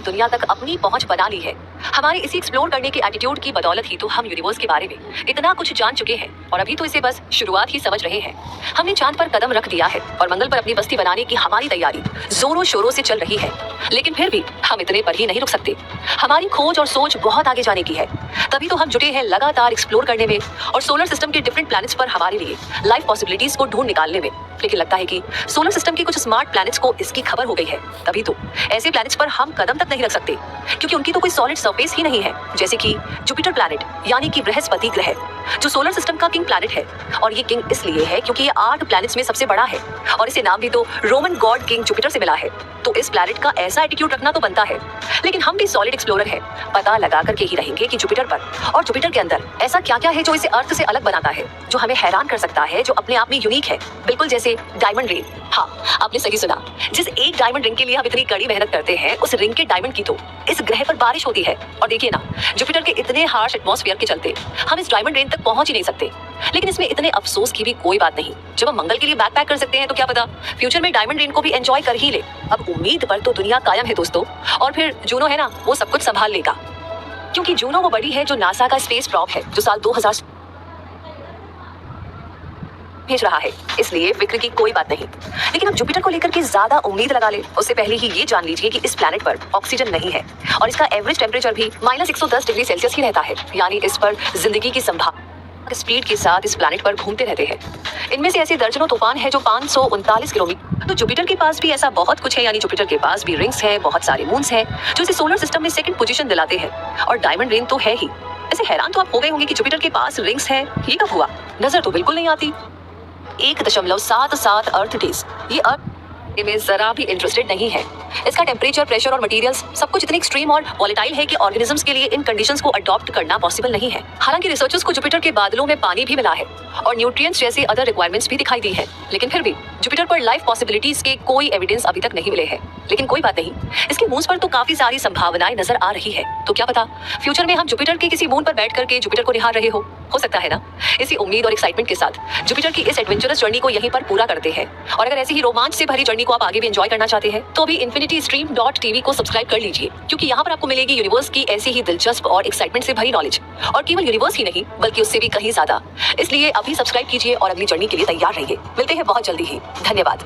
दुनिया तक अपनी पहुंच बना ली है। हमारे इसी एक्सप्लोर करने के एटीट्यूड की बदौलत ही तो हम यूनिवर्स के बारे में इतना कुछ जान चुके हैं और अभी तो इसे बस शुरुआत ही समझ रहे हैं। हमने चांद पर कदम रख दिया है और मंगल पर अपनी बस्ती बनाने की हमारी तैयारी जोरों शोरों से चल रही है। लेकिन फिर भी हम इतने पर ही नहीं रुक सकते। हमारी खोज और सोच बहुत आगे जाने की है। तभी तो हम जुटे हैं लगातार एक्सप्लोर करने में और सोलर सिस्टम के डिफरेंट प्लैनेट्स पर हमारे लिए लाइफ पॉसिबिलिटीज को ढूंढ निकालने में। लेकिन लगता है कि सोलर सिस्टम के कुछ स्मार्ट प्लैनेट्स को इसकी खबर हो गई है। तभी तो ऐसे प्लैनेट्स पर हम कदम तक नहीं रख सकते क्योंकि उनकी तो कोई सॉलिड सरफेस ही नहीं है। जैसे कि जुपिटर प्लैनेट यानी कि बृहस्पति ग्रह जो सोलर सिस्टम का किंग प्लैनेट है। और ये किंग इसलिए है क्योंकि ये 8 प्लैनेट्स में सबसे बड़ा है और इसे नाम भी तो रोमन गॉड किंग जुपिटर से मिला है। तो इस प्लैनेट का ऐसा एटीट्यूड रखना तो बनता है। लेकिन हम भी सॉलिड एक्सप्लोरर हैं, पता लगा करके ही रहेंगे कि जुपिटर पर और जुपिटर के अंदर ऐसा क्या क्या है जो इसे अर्थ से अलग बनाता है, जो हमें हैरान कर सकता है, जो अपने आप में यूनिक है। बिल्कुल जैसे डायमंड रिंग। हाँ, आपने सही सुना। जिस एक डायमंड रिंग के लिए हम इतनी कड़ी मेहनत करते हैं, उस रिंग के डायमंड की तो इस ग्रह पर बारिश होती है। और देखिए ना, जुपिटर के इतने हार्श एटमॉस्फेयर के चलते हम इस डायमंड रेन तक पहुंच ही नहीं सकते। लेकिन इसमें इतने अफसोस की भी कोई बात नहीं। जब हम मंगल के लिए बैकपैक कर सकते हैं तो क्या पता फ्यूचर में डायमंड रेन को भी एंजॉय कर ही ले। अब उम्मीद पर तो दुनिया कायम है दोस्तों। और फिर जूनो है ना, वो सब कुछ संभाल लेगा क्योंकि जूनो वो बड़ी है जो नासा का स्पेस प्रॉप है जो साल 2000 भेज रहा है। इसलिए फिक्र की कोई बात नहीं। लेकिन अब जुपिटर को लेकर के ज्यादा उम्मीद लगा ले उससे पहले ही ये जान लीजिए कि इस प्लैनेट पर ऑक्सीजन नहीं है और इसका एवरेज टेम्परेचर भी -110 डिग्री सेल्सियस ही रहता है। यानी इस पर जिंदगी की संभावना स्पीड के साथ इस प्लैनेट पर घूमते रहते हैं। इनमें से ऐसे दर्जनों तूफान है जो 539 किलोमीटर। तो जुपिटर के पास भी ऐसा बहुत कुछ है। यानी जुपिटर के पास भी रिंग्स है, बहुत सारे मून्स हैं जो इसे सोलर सिस्टम में सेकंड पोजीशन दिलाते हैं। और डायमंड रेन तो है ही। ऐसे हैरान तो आप हो गए होंगे कि जुपिटर के पास रिंग्स है, ये कब हुआ? नजर तो बिल्कुल नहीं आती। 1.77 अर्थ डेज। ये अर्थ में जरा भी इंटरेस्टेड नहीं है। इसका टेम्परेचर, प्रेशर और मटेरियल्स सब कुछ इतने एक्सट्रीम और वॉलेटाइल है कि ऑर्गेनिजम्स के लिए इन कंडीशंस को अडॉप्ट करना पॉसिबल नहीं है। हालांकि रिसर्चर्स को जुपिटर के बादलों में पानी भी मिला है और न्यूट्रिएंट्स जैसी अदर रिक्वायरमेंट्स भी दिखाई दी है। लेकिन फिर भी जुपिटर पर लाइफ पॉसिबिलिटीज के कोई एविडेंस अभी तक नहीं मिले हैं। लेकिन कोई बात नहीं, इसके मून्स पर तो काफी सारी संभावनाएं नजर आ रही है। तो क्या पता फ्यूचर में हम जुपिटर के किसी मून पर बैठ करके जुपिटर को निहार रहे हो सकता है ना। इसी उम्मीद और एक्साइटमेंट के साथ जुपिटर की इस एडवेंचरस जर्नी को यहीं पर पूरा करते हैं। और अगर ऐसी ही रोमांच से भरी जर्नी को आप आगे भी एंजॉय करना चाहते हैं तो भी infinitystream.tv को सब्सक्राइब कर लीजिए क्योंकि यहाँ पर आपको मिलेगी यूनिवर्स की ऐसी ही दिलचस्प और एक्साइटमेंट से भरी नॉलेज। और केवल यूनिवर्स ही नहीं बल्कि उससे भी कहीं ज्यादा। इसलिए अभी सब्सक्राइब कीजिए और अगली जर्नी के लिए तैयार रहिए। मिलते हैं बहुत जल्दी ही। धन्यवाद।